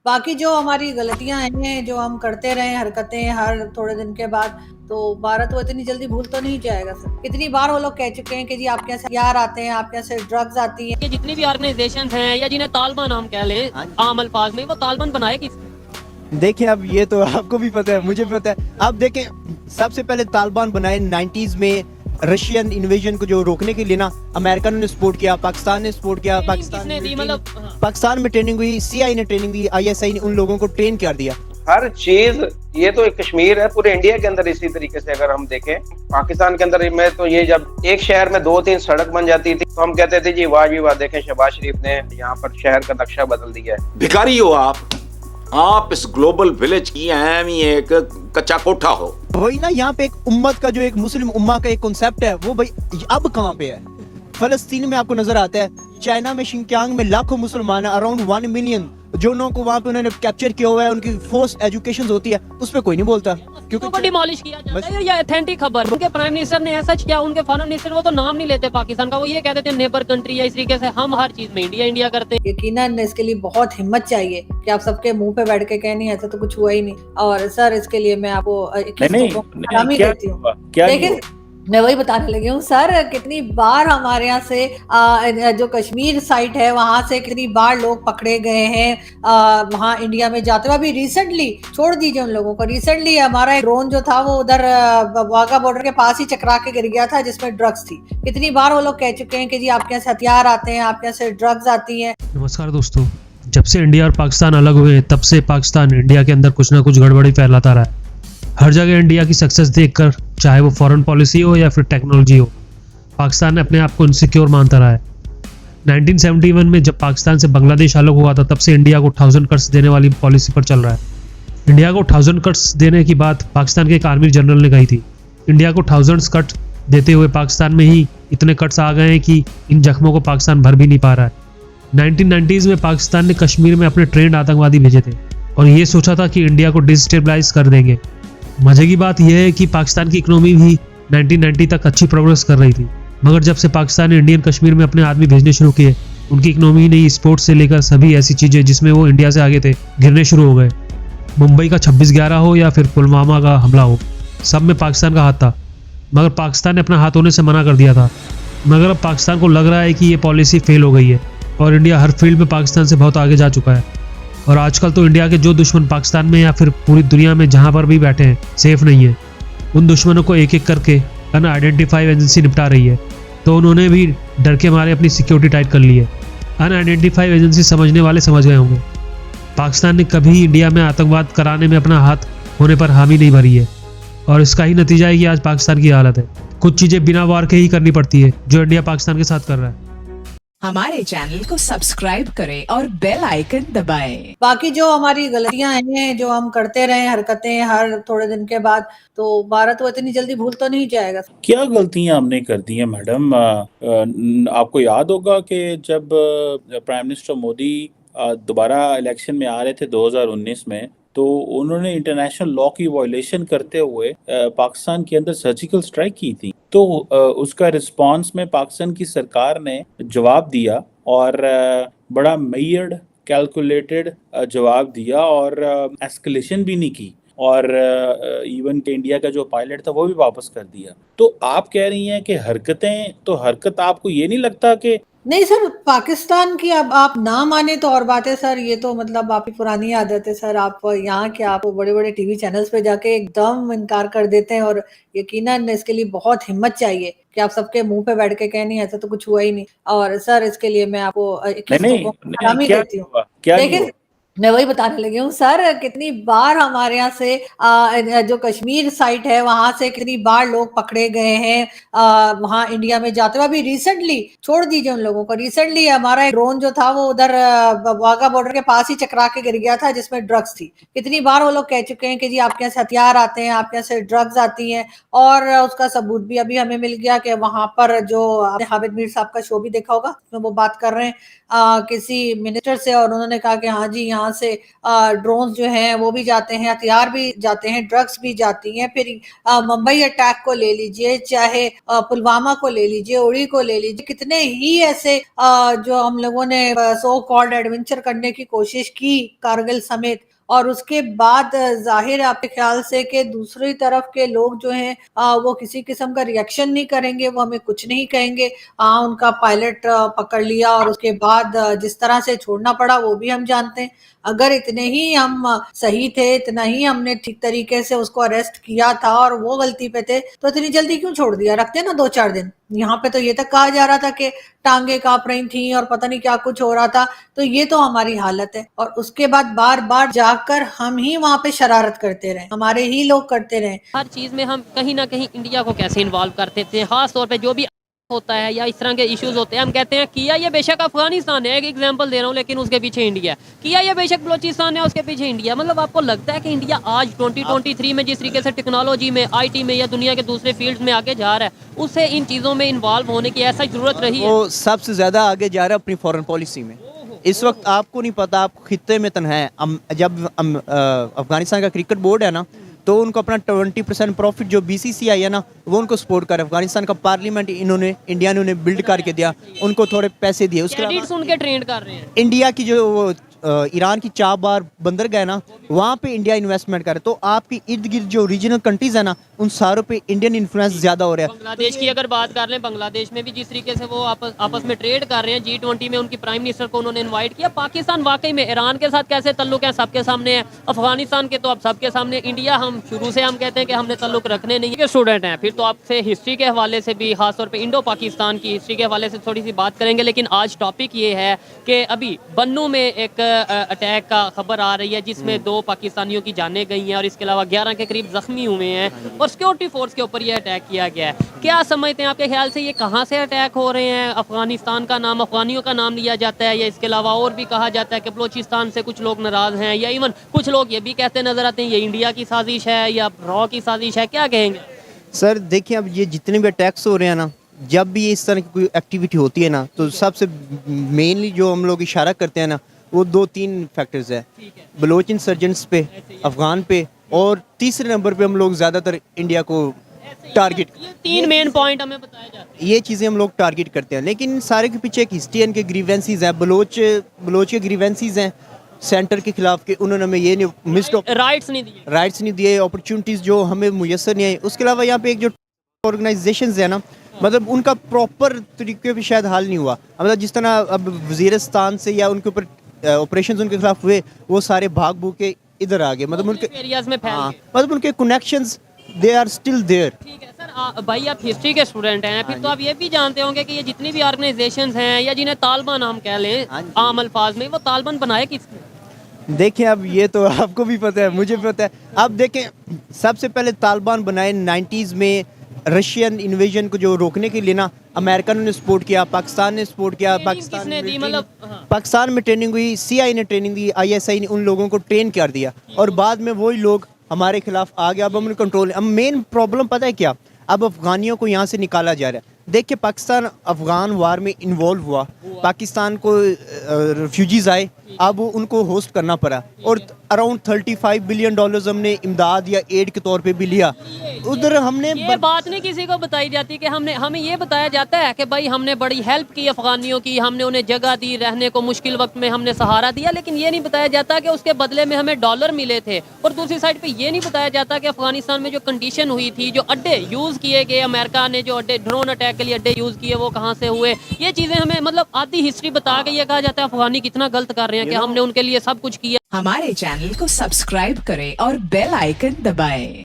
बाकी जो हमारी गलतियां हैं, जो हम करते रहे हरकतें हर थोड़े दिन के बाद, तो भारत वो इतनी जल्दी भूल तो नहीं जाएगा सर। कितनी बार वो लोग कह चुके हैं कि जी आपके यहाँ से हथियार आते हैं, आपके यहाँ से ड्रग्स आती है। ये जितनी भी ऑर्गेनाइजेशन हैं या जिन्हें तालिबान हम कह लें आम अल्फाज में, वो तालिबान बनाए किस? देखिए, अब ये तो आपको भी पता है, मुझे भी पता है। अब देखें, सबसे पहले तालिबान बनाए 90s में, रशियन इन्वेजन को जो रोकने के लिए ना अमेरिका ने सपोर्ट किया, पाकिस्तान ने सपोर्ट किया। पाकिस्तान किसने दी? मतलब पाकिस्तान में ट्रेनिंग हुई, सीआई ने ट्रेनिंग दी, आईएसआई ने उन लोगों को ट्रेन कर दिया। हर चीज, ये तो एक कश्मीर है, पूरे इंडिया के अंदर इसी तरीके से अगर हम देखें, पाकिस्तान के अंदर में तो ये जब एक शहर में 2-3 सड़क बन जाती थी तो हम कहते थे जी वाह जी वाह, देखें शहबाज शरीफ ने यहाँ पर शहर का नक्शा बदल दिया है। भिखारी हो आप इस ग्लोबल विलेज की अहम ही एक कच्चा कोठा हो। वही ना, यहाँ पे एक उम्मत का, जो एक मुस्लिम उम्मा का एक कॉन्सेप्ट है, वो भाई अब कहाँ पे है? फलस्तीन में आपको नजर आता है, चाइना में शिनचांग में लाखों मुसलमान, अराउंड 1 मिलियन, जो लोगों को वहाँ पे उन्होंने कैप्चर किया हुआ है, उनकी फोर्स एजुकेशन होती है, उस पर कोई नहीं बोलता क्योंकि डिमोलिश किया जाता है। या ऑथेंटिक खबर, उनके प्राइम मिनिस्टर ने ऐसा किया, उनके फॉरेन मिनिस्टर वो तो नाम नहीं लेते पाकिस्तान का, वो ये कहते थे नेबर कंट्री है। इस तरीके से हम हर चीज में इंडिया इंडिया करते हैं। यकीनन इसके लिए बहुत हिम्मत चाहिए कि आप सबके मुंह पे बैठ के कहनी ऐसा तो कुछ हुआ ही नहीं। और सर इसके लिए मैं आपको सलामी देती हूँ। देखिए, मैं वही बताने लगी हूँ सर, कितनी बार हमारे यहाँ से जो कश्मीर साइट है वहां से कितनी बार लोग पकड़े गए हैं वहां इंडिया में जाते हुए। अभी रिसेंटली, छोड़ दीजिए उन लोगों को, रिसेंटली हमारा एक ड्रोन जो था वो उधर वाघा बॉर्डर के पास ही चकरा के गिर गया था, जिसमें ड्रग्स थी। कितनी बार वो लोग कह चुके हैं कि जी आपके यहाँ से हथियार आते हैं, आपके यहाँ से ड्रग्स आती है। नमस्कार दोस्तों, जब से इंडिया और पाकिस्तान अलग हुए तब से पाकिस्तान इंडिया के अंदर कुछ ना कुछ गड़बड़ी फैलाता रहा है। हर जगह इंडिया की सक्सेस देखकर, चाहे वो फॉरेन पॉलिसी हो या फिर टेक्नोलॉजी हो, पाकिस्तान अपने आप को इनसिक्योर मानता रहा है। 1971 में जब पाकिस्तान से बांग्लादेश अलग हुआ था, तब से इंडिया को 1000 कट्स देने वाली पॉलिसी पर चल रहा है। इंडिया को 1000 कट्स देने की बात पाकिस्तान के एक आर्मी जनरल ने कही थी। इंडिया को 1000 कट देते हुए पाकिस्तान में ही इतने कट्स आ गए हैं कि इन जख्मों को पाकिस्तान भर भी नहीं पा रहा है। 1990s में पाकिस्तान ने कश्मीर में अपने ट्रेंड आतंकवादी भेजे थे और ये सोचा था कि इंडिया को डिस्टेबलाइज कर देंगे। मजे की बात यह है कि पाकिस्तान की इकोनॉमी भी 1990 तक अच्छी प्रोग्रेस कर रही थी, मगर जब से पाकिस्तान ने इंडियन कश्मीर में अपने आदमी भेजने शुरू किए, उनकी इकोनॉमी नहीं, स्पोर्ट्स से लेकर सभी ऐसी चीजें जिसमें वो इंडिया से आगे थे, गिरने शुरू हो गए। मुंबई का 26/11 हो या फिर पुलवामा का हमला हो, सब में पाकिस्तान का हाथ था, मगर पाकिस्तान ने अपना हाथ होने से मना कर दिया था। मगर अब पाकिस्तान को लग रहा है कि ये पॉलिसी फेल हो गई है और इंडिया हर फील्ड में पाकिस्तान से बहुत आगे जा चुका है। और आजकल तो इंडिया के जो दुश्मन पाकिस्तान में या फिर पूरी दुनिया में जहां पर भी बैठे हैं, सेफ नहीं है। उन दुश्मनों को एक एक करके अनआइडेंटिफाइड एजेंसी निपटा रही है, तो उन्होंने भी डर के मारे अपनी सिक्योरिटी टाइट कर ली है। अनआइडेंटिफाइड एजेंसी समझने वाले समझ गए होंगे। पाकिस्तान ने कभी इंडिया में आतंकवाद कराने में अपना हाथ होने पर हामी नहीं भरी है, और इसका ही नतीजा है कि आज पाकिस्तान की हालत है। कुछ चीजें बिना वार के ही करनी पड़ती है, जो इंडिया पाकिस्तान के साथ कर रहा है। हमारे चैनल को सब्सक्राइब करें और बेल आइकन दबाएं। बाकी जो हमारी गलतियां हैं, जो हम करते रहे हरकतें हर थोड़े दिन के बाद, तो भारत वो इतनी जल्दी भूल तो नहीं जाएगा। क्या गलतियां हमने कर दी हैं मैडम? आपको याद होगा कि जब प्राइम मिनिस्टर मोदी दोबारा इलेक्शन में आ रहे थे 2019 में, तो उन्होंने इंटरनेशनल लॉ की वायलेशन करते हुए पाकिस्तान के अंदर सर्जिकल स्ट्राइक की थी। तो उसका रिस्पांस में पाकिस्तान की सरकार ने जवाब दिया, और बड़ा मेजर्ड कैलकुलेटेड जवाब दिया, और एस्केलेशन भी नहीं की, और इवन के इंडिया का जो पायलट था वो भी वापस कर दिया। तो आप कह रही हैं कि हरकत आपको ये नहीं लगता कि नहीं सर, पाकिस्तान की अब आप ना माने तो और बात है सर, ये तो मतलब आपकी पुरानी आदत है सर। आप यहाँ के आप बड़े बड़े टीवी चैनल्स पे जाके एकदम इनकार कर देते हैं, और यकीनन इसके लिए बहुत हिम्मत चाहिए कि आप सबके मुंह पे बैठ के कहनी ऐसा तो कुछ हुआ ही नहीं। और सर इसके लिए मैं आपको सलामी देती हूँ। देखिए, मैं वही बताने लगी हूँ सर, कितनी बार हमारे यहाँ से जो कश्मीर साइट है वहां से कितनी बार लोग पकड़े गए हैं वहां इंडिया में जाते हुए। अभी रिसेंटली, छोड़ दीजिए उन लोगों को, रिसेंटली हमारा एक ड्रोन जो था वो उधर वाघा बॉर्डर के पास ही चकरा के गिर गया था, जिसमें ड्रग्स थी। कितनी बार वो लोग कह चुके हैं कि जी आपके यहाँ से हथियार आते हैं, आपके यहाँ से ड्रग्स आती है। और उसका सबूत भी अभी हमें मिल गया कि वहां पर जो हामिद मीर साहब का शो भी देखा होगा, उसमें वो बात कर रहे हैं किसी मिनिस्टर से, और उन्होंने कहा कि हाँ जी यहाँ यहाँ से ड्रोन जो हैं वो भी जाते हैं, हथियार भी जाते हैं, ड्रग्स भी जाती हैं। फिर मुंबई अटैक को ले लीजिए, चाहे पुलवामा को ले लीजिए, उड़ी को ले लीजिए, कितने ही ऐसे जो हम लोगों ने सो कॉल्ड एडवेंचर करने की कोशिश की कारगिल समेत, और उसके बाद जाहिर है आपके ख्याल से कि दूसरी तरफ के लोग जो हैं वो किसी किस्म का रिएक्शन नहीं करेंगे, वो हमें कुछ नहीं कहेंगे। उनका पायलट पकड़ लिया और उसके बाद जिस तरह से छोड़ना पड़ा वो भी हम जानते हैं। अगर इतने ही हम सही थे, इतना ही हमने ठीक तरीके से उसको अरेस्ट किया था और वो गलती पे थे, तो इतनी जल्दी क्यों छोड़ दिया? रखते ना 2-4 दिन। यहाँ पे तो ये तक कहा जा रहा था कि टांगे कांप रही थी और पता नहीं क्या कुछ हो रहा था। तो ये तो हमारी हालत है, और उसके बाद बार बार जाकर हम ही वहां पे शरारत करते रहे, हमारे ही लोग करते रहे। हर चीज में हम कहीं ना कहीं इंडिया को कैसे इन्वॉल्व करते थे, खास तौर पे जो भी होता है या इस तरह के इश्यूज होते हैं, हम कहते हैं किया ये बेशक अफगानिस्तान है, एक एग्जांपल दे रहा हूँ, लेकिन उसके पीछे इंडिया है। किया ये बेशक बलोचिस्तान है, उसके पीछे इंडिया। मतलब आपको लगता है कि इंडिया आज 2023 में जिस तरीके से टेक्नोलॉजी में, आईटी में या दुनिया के दूसरे फील्ड में आगे जा रहा है, उसे इन चीज़ों में इन्वॉल्व होने की ऐसा जरूरत रही है? वो सबसे ज़्यादा आगे जा रहा है अपनी फॉरेन पॉलिसी में। इस वक्त आपको नहीं पता, आप खित्ते में तन्हा है। जब अफगानिस्तान का क्रिकेट बोर्ड है ना, तो उनको अपना 20% प्रॉफिट जो BCCI है ना, वो उनको सपोर्ट कर। अफगानिस्तान का पार्लियामेंट इंडिया ने उन्हें बिल्ड करके दिया, उनको थोड़े पैसे दिए। उसके कैडेट्स उनके ट्रेन कर रहे हैं। इंडिया की जो वो ईरान की चाबार बंदरगाह है ना, वहाँ पे इंडिया इन्वेस्टमेंट करे। तो आपकी इर्द गिर्द जो रीजनल कंट्रीज है ना, उन सारों पे इंडियन इन्फ्लुएंस ज्यादा हो रहा है। बांग्लादेश की अगर बात कर लें, बांग्लादेश में भी जिस तरीके से वो आपस में ट्रेड कर रहे हैं, G20 में उनकी प्राइम मिनिस्टर को उन्होंने इनवाइट किया। पाकिस्तान वाकई में ईरान के साथ कैसे तल्लुक है सबके सामने है, अफगानिस्तान के तो अब सबके सामने। इंडिया हम शुरू से हम कहते हैं कि हमने तल्लुक रखने नहीं है। स्टूडेंट हैं, फिर तो आपसे हिस्ट्री के हवाले से भी, खासतौर पर इंडो पाकिस्तान की हिस्ट्री के हवाले से थोड़ी सी बात करेंगे। लेकिन आज टॉपिक ये है कि अभी बन्नू में एक अटैक का खबर आ रही है जिसमें 2 पाकिस्तानियों की जानें गई हैं और इसके अलावा 11 के करीब जख्मी हुए हैं, और सिक्योरिटी फोर्स के ऊपर यह अटैक किया गया है। क्या समझते हैं आपके ख्याल से ये कहाँ से अटैक हो रहे हैं? अफगानिस्तान का नाम, अफगानियों का नाम लिया जाता है, या इसके अलावा और भी कहा जाता है कि बलोचिस्तान से कुछ लोग नाराज हैं, या इवन कुछ लोग ये भी कहते नजर आते हैं ये इंडिया की साजिश है या रॉ की साजिश है? क्या कहेंगे सर? देखिए, अब ये जितने भी अटैक्स हो रहे हैं ना, जब भी इस तरह की कोई एक्टिविटी होती है ना, तो सबसे मेनली जो हम लोग इशारा करते हैं ना, वो 2-3 फैक्टर्स है। बलोच इंसर्जेंट्स पे, अफगान पे, और तीसरे नंबर पे हम लोग ज़्यादातर इंडिया को टारगेट। 3 मेन पॉइंट हमें बताया जाता है। ये चीज़ें हम लोग टारगेट करते हैं, लेकिन सारे के पीछे एक हिस्ट्री है, इनके ग्रीवेंसीज हैं। बलोच के ग्रीवेंसीज हैं सेंटर के खिलाफ के, उन्होंने हमें ये नहीं मिस्ड राइट्स नहीं दिए, अपॉर्चुनिटीज़ जो हमें मुयसर नहीं आई। उसके अलावा यहाँ पे एक जो ऑर्गेनाइजेशंस है ना, मतलब उनका प्रॉपर तरीके पे शायद हाल नहीं हुआ। मतलब जिस तरह अब वजीरिस्तान से या उनके ऊपर ऑपरेशंस उनके खिलाफ हुए, वो सारे भाग भूग के इधर आ गए। मतलब उनके एरियाज में फैल गए। मतलब उनके connections they are still there. ठीक है सर, भाई आप हिस्ट्री के स्टूडेंट हैं, फिर तो आप ये भी जानते होंगे कि ये जितनी भी ऑर्गेनाइजेशंस हैं, या जिन्हें तालिबान हम कह लें आम अल्फाज में, वो तालिबान बनाए किसने? देखें, अब ये तो आपको भी पता है, मुझे भी पता है। अब देखें, सबसे पहले तालिबान बनाए 90s में, रशियन इन्वेजन को जो रोकने के लिए ना, अमेरिका ने सपोर्ट किया, पाकिस्तान ने सपोर्ट किया। पाकिस्तान में ट्रेनिंग हुई, CIA ने ट्रेनिंग दी, ISI ने उन लोगों को ट्रेन कर दिया, और बाद में वही लोग हमारे खिलाफ आ गया। अब हम कंट्रोल। अब मेन प्रॉब्लम पता है क्या? अब अफगानियों को यहाँ से निकाला जा रहा है। देखिए, पाकिस्तान अफगान वार में इन्वॉल्व हुआ, पाकिस्तान को रिफ्यूजीज आए, अब उनको होस्ट करना पड़ा, और अराउंड $35 बिलियन हमने इमदाद या एड के तौर पे भी लिया। उधर हमने ये बात नहीं किसी को बताई जाती कि हमें ये बताया जाता है कि भाई हमने बड़ी हेल्प की अफगानियों की, हमने उन्हें जगह दी, रहने को मुश्किल वक्त में हमने सहारा दिया, लेकिन ये नहीं बताया जाता कि उसके बदले में हमें डॉलर मिले थे। और दूसरी साइड पे ये नहीं बताया जाता कि अफगानिस्तान में जो कंडीशन हुई थी, जो अड्डे यूज़ किए गए, अमेरिका ने जो अड्डे ड्रोन अटैक के लिए अड्डे यूज़ किए, वो कहाँ से हुए, ये चीज़ें हमें मतलब आधी हिस्ट्री बता के ये कहा जाता है अफगानी कितना गलत कर रहे हैं कि हमने उनके लिए सब कुछ किया। हमारे चैनल को सब्सक्राइब करें और बेल आइकन दबाएं।